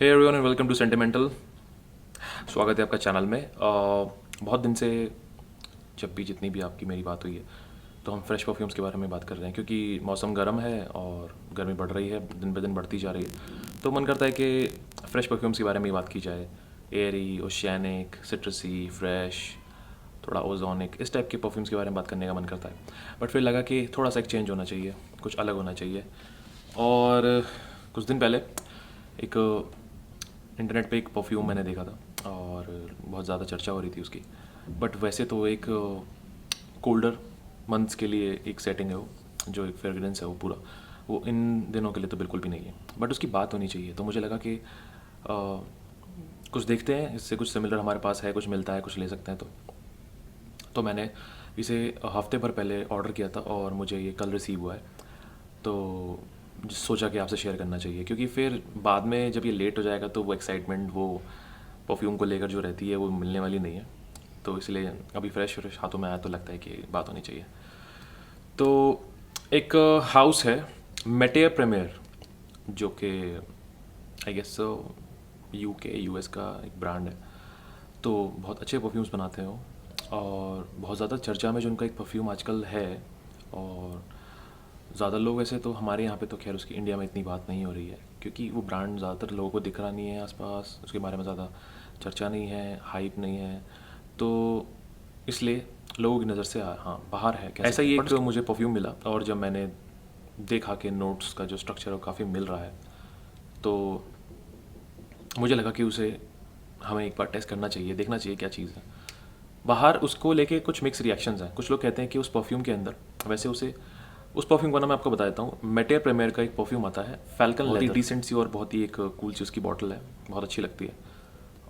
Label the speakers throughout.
Speaker 1: Hey everyone and welcome to sentimental. स्वागत है आपका चैनल में। बहुत दिन से जब भी जितनी भी आपकी मेरी बात हुई है तो हम फ्रेश परफ्यूम्स के बारे में बात कर रहे हैं, क्योंकि मौसम गर्म है और गर्मी बढ़ रही है, दिन ब दिन बढ़ती जा रही है। तो मन करता है कि फ्रेश परफ्यूम्स के बारे में ही बात की जाए। एयरी, ओशियानिक, सिट्रसी, फ्रेश, थोड़ा ओजोनिक, इस टाइप के परफ्यूम्स के बारे में बात करने का मन करता है। बट फिर लगा कि थोड़ा सा एक चेंज होना चाहिए, कुछ अलग होना चाहिए। और कुछ दिन पहले एक इंटरनेट पे एक परफ्यूम मैंने देखा था और बहुत ज़्यादा चर्चा हो रही थी उसकी। बट वैसे तो एक कोल्डर मंथ्स के लिए एक सेटिंग है वो, जो एक फ्रेगरेंस है वो पूरा, वो इन दिनों के लिए तो बिल्कुल भी नहीं है। बट उसकी बात होनी चाहिए, तो मुझे लगा कि कुछ देखते हैं, इससे कुछ सिमिलर हमारे पास है, कुछ मिलता है, कुछ ले सकते हैं। तो मैंने इसे हफ्ते भर पहले ऑर्डर किया था और मुझे ये कल रिसीव हुआ है। तो सोचा कि आपसे शेयर करना चाहिए, क्योंकि फिर बाद में जब ये लेट हो जाएगा तो वो एक्साइटमेंट, वो परफ्यूम को लेकर जो रहती है वो मिलने वाली नहीं है। तो इसलिए अभी फ्रेश फ्रेश हाथों में आया तो लगता है कि बात होनी चाहिए। तो एक हाउस है मेटेयर प्रीमियर, जो कि आई गेस यूके यूएस का एक ब्रांड है। तो बहुत अच्छे परफ्यूम्स बनाते हैं वो, और बहुत ज़्यादा चर्चा में जो उनका एक परफ्यूम आजकल है। और ज़्यादा लोग, वैसे तो हमारे यहाँ पे तो खैर उसकी इंडिया में इतनी बात नहीं हो रही है, क्योंकि वो ब्रांड ज़्यादातर लोगों को दिख रहा नहीं है आसपास, उसके बारे में ज़्यादा चर्चा नहीं है, हाइप नहीं है। तो इसलिए लोगों की नज़र से हाँ बाहर है, कह ऐसा ही एक मुझे परफ्यूम मिला। और जब मैंने देखा कि नोट्स का जो स्ट्रक्चर है वो काफ़ी मिल रहा है, तो मुझे लगा कि उसे हमें एक बार टेस्ट करना चाहिए, देखना चाहिए क्या चीज़ है। बाहर उसको लेके कुछ मिक्स रिएक्शंस हैं। कुछ लोग कहते हैं कि उस परफ्यूम के अंदर, वैसे उसे उस परफ्यूम का नाम मैं आपको बता देता हूँ। मेटेयर प्रीमियर का एक परफ्यूम आता है फैल्कन, बहुत ही डिसेंट सी और बहुत ही एक कूल सी उसकी बॉटल है, बहुत अच्छी लगती है।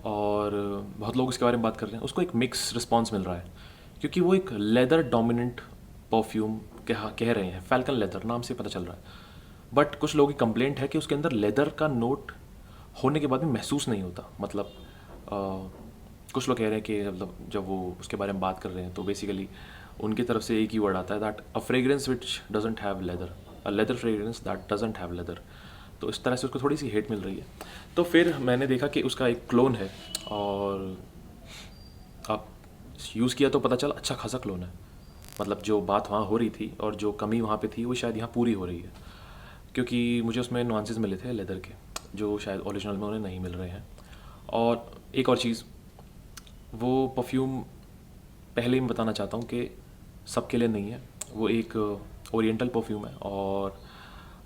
Speaker 1: और बहुत लोग इसके बारे में बात कर रहे हैं, उसको एक मिक्स रिस्पॉन्स मिल रहा है, क्योंकि वो एक लेदर डोमिनेंट परफ्यूम कह रहे हैं, फैल्कन लेदर नाम से पता चल रहा है। बट कुछ लोगों की कंप्लेंट है कि उसके अंदर लेदर का नोट होने के बाद भी महसूस नहीं होता। मतलब कुछ लोग कह रहे हैं कि मतलब जब वो उसके बारे में बात कर रहे हैं तो बेसिकली उनकी तरफ से एक ही वर्ड आता है, that a fragrance which doesn't have leather, a leather fragrance that doesn't have leather. तो इस तरह से उसको थोड़ी सी हेट मिल रही है। तो फिर मैंने देखा कि उसका एक क्लोन है, और आप यूज़ किया तो पता चला अच्छा खासा क्लोन है। मतलब जो बात वहाँ हो रही थी और जो कमी वहाँ पे थी वो शायद यहाँ पूरी हो रही है, क्योंकि मुझे उसमें नुआंसेस मिले थे लेदर के, जो शायद ओरिजिनल में उन्हें नहीं मिल रहे हैं। और एक और चीज़, वो परफ्यूम पहले ही मैं बताना चाहता हूँ कि सबके लिए नहीं है। वो एक ओरिएंटल परफ्यूम है, और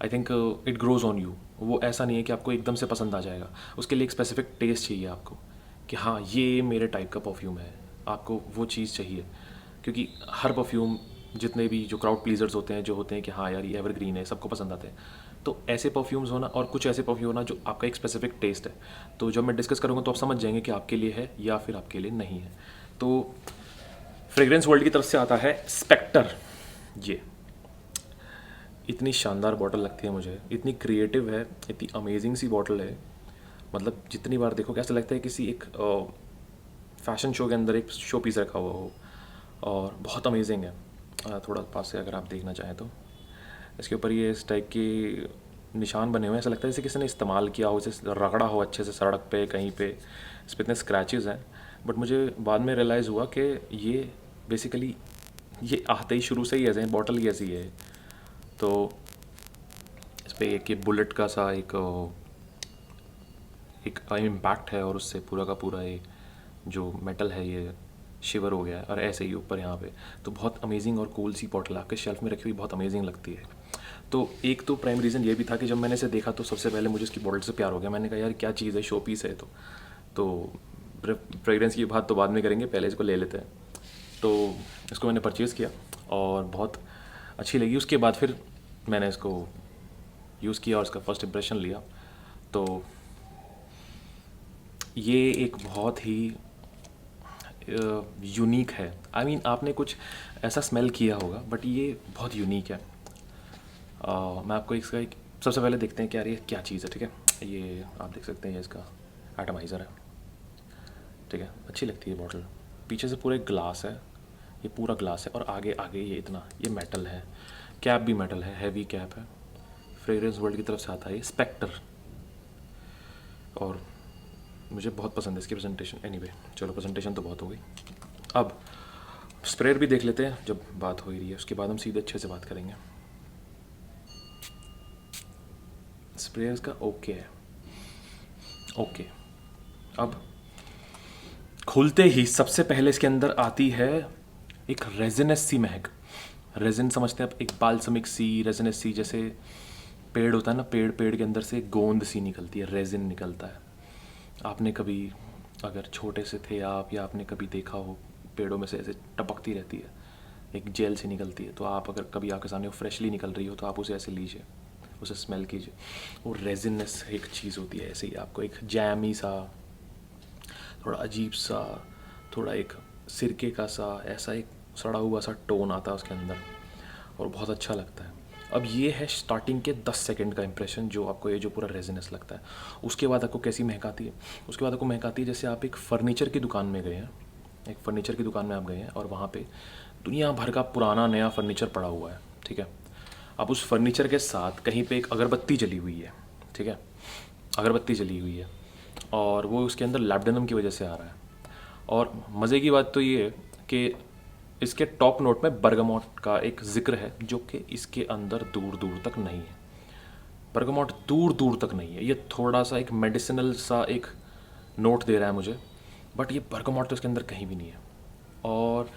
Speaker 1: I think it grows on you. वो ऐसा नहीं है कि आपको एकदम से पसंद आ जाएगा। उसके लिए एक स्पेसिफिक टेस्ट चाहिए आपको, कि हाँ ये मेरे टाइप का परफ्यूम है, आपको वो चीज़ चाहिए। क्योंकि हर परफ्यूम, जितने भी जो क्राउड प्लीजर्स होते हैं, जो होते हैं कि हाँ यार ये एवरग्रीन है, सबको पसंद आते हैं, तो ऐसे परफ्यूम्स होना और कुछ ऐसे परफ्यूम होना जो आपका एक स्पेसिफिक टेस्ट है। तो जब मैं डिस्कस करूँगा तो आप समझ जाएंगे कि आपके लिए है या फिर आपके लिए नहीं है। तो फ्रेग्रेंस वर्ल्ड की तरफ से आता है स्पेक्टर। ये इतनी शानदार बॉटल लगती है मुझे, इतनी क्रिएटिव है, इतनी अमेजिंग सी बॉटल है। मतलब जितनी बार देखो कैसा लगता है किसी एक फैशन शो के अंदर एक शो पीस रखा हुआ हो, और बहुत अमेजिंग है। थोड़ा पास से अगर आप देखना चाहें तो इसके ऊपर ये इस टाइप के निशान बने हुए हैं, ऐसा लगता है जैसे किसी ने इस्तेमाल किया हो, जैसे रगड़ा हो अच्छे से सड़क पे कहीं पे, इस पर इतने स्क्रैचेस हैं। बट मुझे बाद में रियलाइज़ हुआ कि ये बेसिकली ये आते ही शुरू से ही ऐसे हैं, बॉटल ही ऐसी है। तो इस पर एक ये बुलेट का सा एक इम्पैक्ट है, और उससे पूरा का पूरा ये जो मेटल है ये शिवर हो गया है, और ऐसे ही ऊपर यहाँ पे। तो बहुत अमेजिंग और कूल सी बॉटल आपके शेल्फ में रखी हुई बहुत अमेजिंग लगती है। तो एक तो प्राइम रीज़न ये भी था कि जब मैंने इसे देखा तो सबसे पहले मुझे इसकी बॉटल से प्यार हो गया। मैंने कहा यार क्या चीज़ है, शो पीस है। तो फ्रेग्रेंस की बात तो बाद में करेंगे, पहले इसको ले लेते हैं। तो इसको मैंने परचेज़ किया और बहुत अच्छी लगी। उसके बाद फिर मैंने इसको यूज़ किया और इसका फर्स्ट इम्प्रेशन लिया। तो ये एक बहुत ही यूनिक है। आई मीन आपने कुछ ऐसा स्मेल किया होगा, बट ये बहुत यूनिक है। मैं आपको इसका एक सबसे पहले देखते हैं कि यार ये क्या चीज़ है। ठीक है, ये आप देख सकते हैं, ये इसका एटमाइज़र है। ठीक है, अच्छी लगती है बॉटल। पीछे से पूरा एक ग्लास है, ये पूरा ग्लास है, और आगे आगे ये इतना ये मेटल है। कैप भी मेटल है, हैवी कैप है। फ्रेग्रेंस वर्ल्ड की तरफ से आता है ये स्पेक्टर। और मुझे बहुत पसंद है इसकी प्रेजेंटेशन। एनीवे चलो, प्रेजेंटेशन तो बहुत हो गई, अब स्प्रेयर भी देख लेते हैं जब बात हो ही रही है, उसके बाद हम सीधे अच्छे से बात करेंगे। स्प्रेयर्स का ओके है, ओके। अब खुलते ही सबसे पहले इसके अंदर आती है एक रेजिनस सी महक। रेजिन समझते हैं आप, एक बाल्समिक सी, रेजिनस सी, जैसे पेड़ होता है ना, पेड़ के अंदर से गोंद सी निकलती है, रेजिन निकलता है। आपने कभी, अगर छोटे से थे आप, या आपने कभी देखा हो पेड़ों में से ऐसे टपकती रहती है, एक जेल से निकलती है, तो आप अगर कभी आपके सामने वो फ्रेशली निकल रही हो तो आप उसे ऐसे लीजिए, उसे स्मेल कीजिए। वो रेजिनस एक चीज़ होती है, ऐसे ही आपको एक जैमी सा, थोड़ा अजीब सा, थोड़ा एक सिरके का सा, ऐसा एक सड़ा हुआ सा टोन आता है उसके अंदर, और बहुत अच्छा लगता है। अब ये है स्टार्टिंग के 10 सेकंड का इंप्रेशन, जो आपको ये जो पूरा रेजिनस लगता है। उसके बाद आपको कैसी महक आती है? उसके बाद आपको महक आती है जैसे आप एक फ़र्नीचर की दुकान में गए हैं, एक फ़र्नीचर की दुकान में आप गए हैं और वहाँ पे दुनिया भर का पुराना नया फ़र्नीचर पड़ा हुआ है, ठीक है। अब उस फर्नीचर के साथ कहीं पे एक अगरबत्ती जली हुई है, ठीक है, अगरबत्ती जली हुई है, और वो उसके अंदर लैब्डेनम की वजह से आ रहा है। और मज़े की बात तो ये है कि इसके टॉप नोट में बर्गामोट का एक जिक्र है, जो कि इसके अंदर दूर दूर तक नहीं है। बर्गामोट दूर दूर तक नहीं है, ये थोड़ा सा एक मेडिसिनल सा एक नोट दे रहा है मुझे, बट ये बर्गामोट तो इसके अंदर कहीं भी नहीं है। और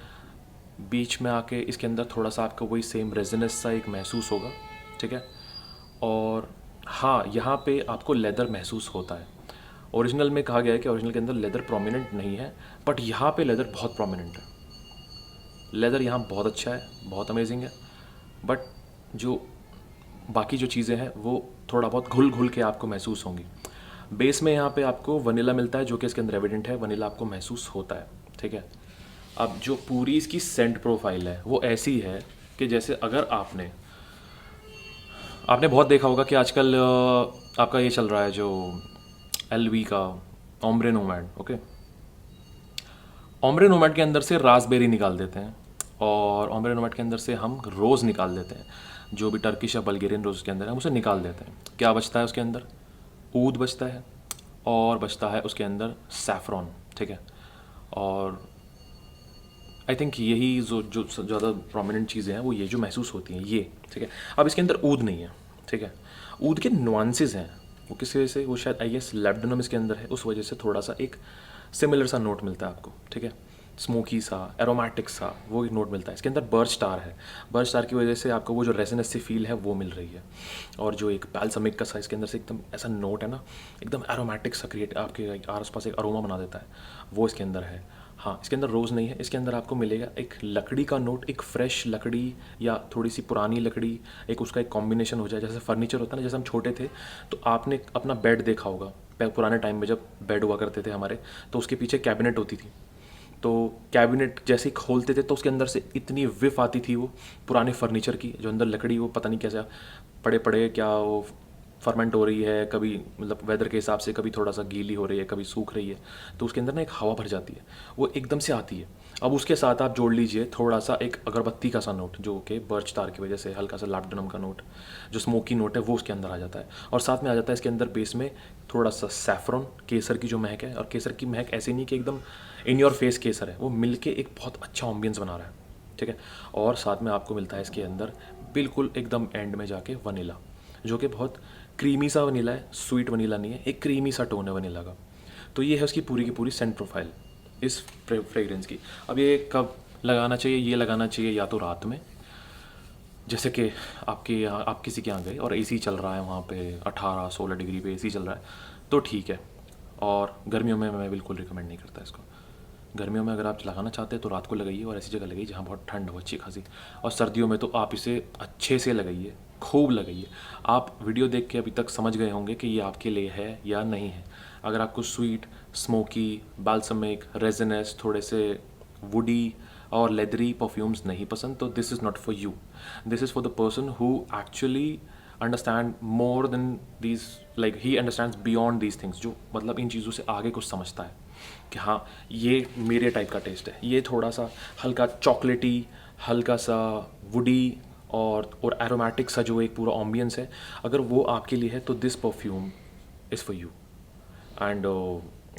Speaker 1: बीच में आके इसके अंदर थोड़ा सा आपको वही सेम रेजिनस सा एक महसूस होगा, ठीक है। और हाँ, यहाँ पे आपको लेदर महसूस होता है। ओरिजिनल में कहा गया है कि ओरिजिनल के अंदर लेदर प्रोमिनेंट नहीं है, बट यहाँ पे लेदर बहुत प्रोमिनेंट है। लेदर यहाँ बहुत अच्छा है, बहुत अमेजिंग है, बट जो बाकी जो चीज़ें हैं वो थोड़ा बहुत घुल घुल के आपको महसूस होंगी। बेस में यहाँ पे आपको वनीला मिलता है, जो कि इसके अंदर एविडेंट है, वनीला आपको महसूस होता है, ठीक है। अब जो पूरी इसकी सेंट प्रोफाइल है वो ऐसी है कि जैसे अगर आपने आपने बहुत देखा होगा कि आजकल आपका ये चल रहा है जो LV का ombre nomad, okay. Ombre nomad के अंदर से रास्पबेरी निकाल देते हैं, और ओम्ब्रे नोमैड के अंदर से हम रोज़ निकाल देते हैं, जो भी टर्किश या बल्गेरियन रोज़ के अंदर है हम उसे निकाल देते हैं। क्या बचता है उसके अंदर? ऊद बचता है, और बचता है उसके अंदर सैफरॉन, ठीक है। और आई थिंक यही जो जो ज़्यादा प्रोमिनेंट चीज़ें हैं वो ये जो महसूस होती हैं ये, ठीक है। अब इसके अंदर ऊद नहीं है, ठीक है। ऊद के नुआंसेस हैं, वो किस वजह से, वो शायद आई गेस लैब्डेनम इसके अंदर है, उस वजह से थोड़ा सा एक सिमिलर सा नोट मिलता है आपको, ठीक है। स्मोकी सा, एरोमेटिक सा वो एक नोट मिलता है। इसके अंदर बर्च स्टार है, बर्च स्टार की वजह से आपको वो जो रेजिनस सी फील है वो मिल रही है। और जो एक बाल्समिक का सा इसके अंदर से एकदम ऐसा नोट है ना, एकदम एरोमेटिक सा क्रिएट आपके आस पास एक अरोमा बना देता है, वो इसके अंदर है। हाँ, इसके अंदर रोज़ नहीं है, इसके अंदर आपको मिलेगा एक लकड़ी का नोट, एक फ्रेश लकड़ी या थोड़ी सी पुरानी लकड़ी, एक उसका एक कॉम्बिनेशन हो जाए। जैसे फर्नीचर होता है ना, जैसे हम छोटे थे तो आपने अपना बेड देखा होगा, पुराने टाइम में जब बेड हुआ करते थे हमारे, तो उसके पीछे कैबिनेट होती थी, तो कैबिनेट जैसे ही खोलते थे तो उसके अंदर से इतनी विफ आती थी वो पुराने फर्नीचर की, जो अंदर लकड़ी वो पता नहीं कैसा पड़े पड़े क्या वो फर्मेंट हो रही है, कभी मतलब वेदर के हिसाब से कभी थोड़ा सा गीली हो रही है, कभी सूख रही है, तो उसके अंदर ना एक हवा भर जाती है, वो एकदम से आती है। अब उसके साथ आप जोड़ लीजिए थोड़ा सा एक अगरबत्ती का सा नोट, जो कि बर्च तार की वजह से हल्का सा लैब्डेनम का नोट, जो स्मोकी नोट है वो उसके अंदर आ जाता है। और साथ में आ जाता है इसके अंदर बेस में थोड़ा सा सैफरॉन, केसर की जो महक है। और केसर की महक ऐसे नहीं कि एकदम इन योर फेस केसर है, वो मिलके एक बहुत अच्छा ऑम्बियंस बना रहा है, ठीक है। और साथ में आपको मिलता है इसके अंदर बिल्कुल एकदम एंड में जाके वनीला, जो कि बहुत क्रीमी सा वनीला है, स्वीट वनीला नहीं है, एक क्रीमी सा टोन है वनीला का। तो ये है उसकी पूरी की पूरी सेंट प्रोफाइल इस फ्रेग्रेंस की। अब ये कब लगाना चाहिए? ये लगाना चाहिए या तो रात में, जैसे कि आपके यहाँ आप किसी के यहाँ गए और एसी चल रहा है, वहाँ पे 18-16 डिग्री पे एसी चल रहा है, तो ठीक है। और गर्मियों में मैं बिल्कुल रिकमेंड नहीं करता इसको। गर्मियों में अगर आप लगाना चाहते हैं तो रात को लगाइए, और ऐसी जगह लगाइए जहाँ बहुत ठंड हो अच्छी खासी। और सर्दियों में तो आप इसे अच्छे से लगाइए, खूब लगाइए। आप वीडियो देख के अभी तक समझ गए होंगे कि ये आपके लिए है या नहीं है। अगर आपको स्वीट, स्मोकी, बाल्समिक, रेजिनस, थोड़े से वुडी और लेदरी परफ्यूम्स नहीं पसंद, तो this is not for you. This is for the person who actually understand more than these, like he understands beyond these things, जो मतलब इन चीज़ों से आगे कुछ समझता है कि हाँ ये मेरे टाइप का टेस्ट है। ये थोड़ा सा हल्का चॉकलेटी, हल्का सा वुडी और एरोमेटिक सा जो एक पूरा ऑम्बियंस है, अगर वो आपके लिए है तो this perfume is for you. And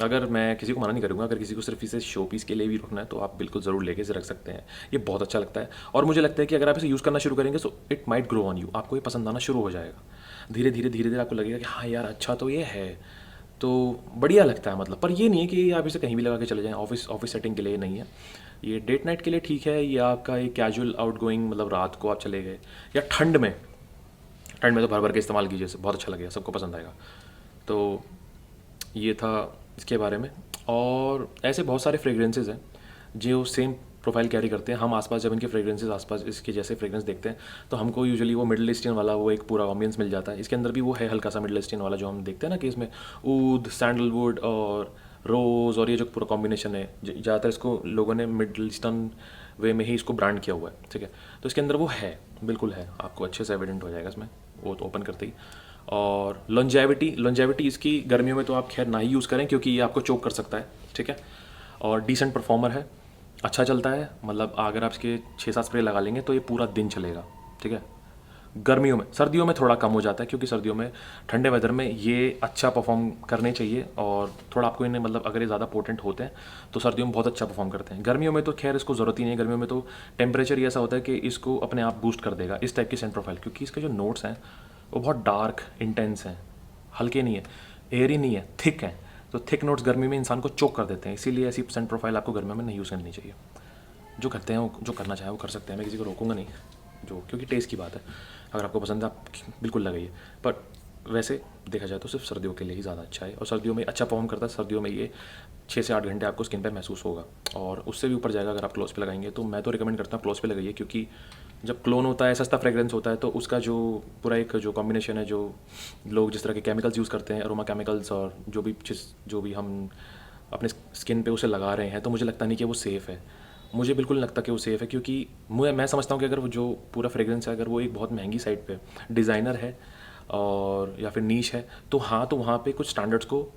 Speaker 1: अगर मैं किसी को मना नहीं करूँगा, अगर किसी को सिर्फ इसे शो पीस के लिए भी रखना है तो आप बिल्कुल ज़रूर लेके इसे रख सकते हैं। ये बहुत अच्छा लगता है और मुझे लगता है कि अगर आप इसे यूज़ करना शुरू करेंगे so it might grow on you, आपको ये पसंद आना शुरू हो जाएगा। धीरे धीरे धीरे धीरे आपको लगेगा कि हाँ यार अच्छा तो ये है, तो बढ़िया लगता है मतलब। पर ये नहीं है कि आप इसे कहीं भी लगा के चले जाएं, ऑफिस सेटिंग के लिए नहीं है ये, डेट नाइट के लिए ठीक है। ये आपका एक कैजुअल आउट गोइंग, मतलब रात को आप चले गए या ठंड में तो भर भर के इस्तेमाल कीजिए, बहुत अच्छा लगेगा, सबको पसंद आएगा। तो ये था इसके बारे में। और ऐसे बहुत सारे फ्रेगरेंसेज हैं जो सेम प्रोफाइल कैरी करते हैं। हम आसपास जब इनके फ्रेगरेंसेज आसपास इसके जैसे फ्रेगरेंस देखते हैं तो हमको यूजुअली वो मिडिल ईस्टर्न वाला वो एक पूरा ऑम्बियंस मिल जाता है। इसके अंदर भी वो है हल्का सा मिडिल ईस्टर्न वाला, जो हम देखते हैं ना कि इसमें ऊद, सैंडलवुड और रोज़, और ये जो पूरा कॉम्बिनेशन है, ज़्यादातर इसको लोगों ने मिडिल ईस्टर्न वे में ही इसको ब्रांड किया हुआ है, ठीक है। तो इसके अंदर वो है, बिल्कुल है, आपको अच्छे से एविडेंट हो जाएगा इसमें वो तो ओपन करते ही। और लॉन्जेविटी इसकी गर्मियों में तो आप खैर ना ही यूज़ करें क्योंकि ये आपको चोक कर सकता है, ठीक है। और डिसेंट परफॉर्मर है, अच्छा चलता है, मतलब अगर आप इसके 6-7 स्प्रे लगा लेंगे तो ये पूरा दिन चलेगा, ठीक है। गर्मियों में, सर्दियों में थोड़ा कम हो जाता है क्योंकि सर्दियों में ठंडे वेदर में ये अच्छा परफॉर्म करने चाहिए और थोड़ा आपको इन्हें, मतलब अगर ये ज़्यादा पोटेंट होते हैं तो सर्दियों में बहुत अच्छा परफॉर्म करते हैं। गर्मियों में तो खैर इसको ज़रूरत ही नहीं है, गर्मियों में तो टेम्परेचर ही ऐसा होता है कि इसको अपने आप बूस्ट कर देगा इस टाइप की सेंट प्रोफाइल, क्योंकि इसके जो नोट्स हैं वो बहुत डार्क इंटेंस हैं, हल्के नहीं है, एयरी नहीं है, थिक हैं। तो थिक नोट्स गर्मी में इंसान को चोक कर देते हैं, इसीलिए ऐसी सेंट प्रोफाइल आपको गर्मियों में नहीं यूज़ करनी चाहिए। जो करते हैं वो, जो करना चाहे वो कर सकते हैं, मैं किसी को रोकूंगा नहीं, जो क्योंकि टेस्ट की बात है। अगर आपको पसंद है आप बिल्कुल लगाइए, पर वैसे देखा जाए तो सिर्फ सर्दियों के लिए ही ज़्यादा अच्छा है और सर्दियों में अच्छा परफॉर्म करता है। सर्दियों में ये 6 से 8 घंटे आपको स्किन पे महसूस होगा और उससे भी ऊपर जाएगा अगर आप क्लोज पे लगाएंगे। तो मैं तो रिकमेंड करता हूँ क्लोज पे लगाइए, क्योंकि जब क्लोन होता है, सस्ता फ्रेग्रेंस होता है, तो उसका जो पूरा एक जो कॉम्बिनेशन है, जो लोग जिस तरह के केमिकल्स यूज़ करते हैं, अरोमा केमिकल्स, और जो भी हम अपने स्किन पे उसे लगा रहे हैं, तो मुझे लगता नहीं कि वो सेफ़ है। मुझे बिल्कुल नहीं लगता कि वो सेफ़ है, क्योंकि मैं समझता हूँ कि अगर वो जो पूरा फ्रेग्रेंस है, अगर वो एक बहुत महंगी साइड पे डिज़ाइनर है और या फिर नीश है, तो हाँ, तो वहाँ पे कुछ स्टैंडर्ड्स को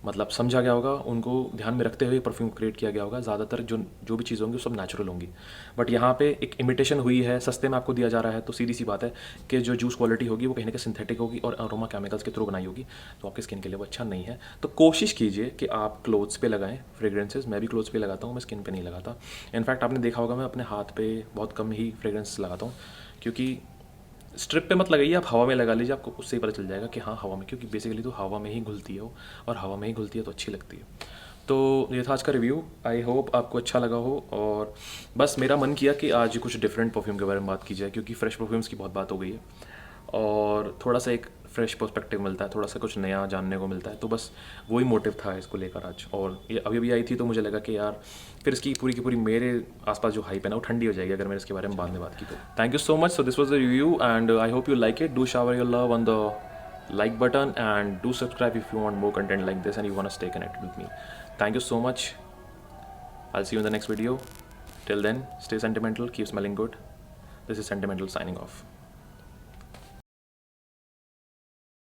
Speaker 1: मतलब समझा गया होगा, उनको ध्यान में रखते हुए परफ्यूम क्रिएट किया गया होगा। ज़्यादातर जो भी चीज़ें होंगी वो सब नेचुरल होंगी, बट यहाँ पे एक इमिटेशन हुई है, सस्ते में आपको दिया जा रहा है, तो सीधी सी बात है कि जो जूस क्वालिटी होगी वो कहीं ना कहीं सिंथेटिक होगी और अरोमा केमिकल्स के थ्रू बनाई होगी, तो आपके स्किन के लिए वो अच्छा नहीं है। तो कोशिश कीजिए कि आप क्लोथ्स पे लगाएं फ्रेग्रेंसेज। मैं भी क्लोथ्स पे लगाता हूँ, मैं स्किन पे नहीं लगाता। इनफैक्ट आपने देखा होगा मैं अपने हाथ पे बहुत कम ही फ्रेग्रेंस लगाता हूँ, क्योंकि स्ट्रिप पे मत लगाइए, आप हवा में लगा लीजिए, आपको उससे ही पता चल जाएगा कि हाँ हवा में, क्योंकि बेसिकली तो हवा में ही घुलती है वो, और हवा में ही घुलती है तो अच्छी लगती है। तो ये था आज का रिव्यू, आई होप आपको अच्छा लगा हो। और बस मेरा मन किया कि आज कुछ डिफरेंट परफ्यूम के बारे में बात की जाए, क्योंकि फ्रेश परफ्यूम्स की बहुत बात हो गई है और थोड़ा सा एक फ्रेश पर्सपेक्टिव मिलता है, थोड़ा सा कुछ नया जानने को मिलता है। तो बस वही मोटिव था इसको लेकर आज, और ये अभी भी आई थी तो मुझे लगा कि यार फिर इसकी पूरी की पूरी मेरे आसपास जो हाइप है ना वो ठंडी हो जाएगी अगर मैंने इसके बारे में बाद में बात की। तो thank you so much. So this was the review and I hope you like it. Do shower your love on the like button and do subscribe if you want more content like this and you want to stay connected with me. Thank you so much. I'll see you in the next video. Till then, stay sentimental, keep smelling good. This is Sentimental signing off.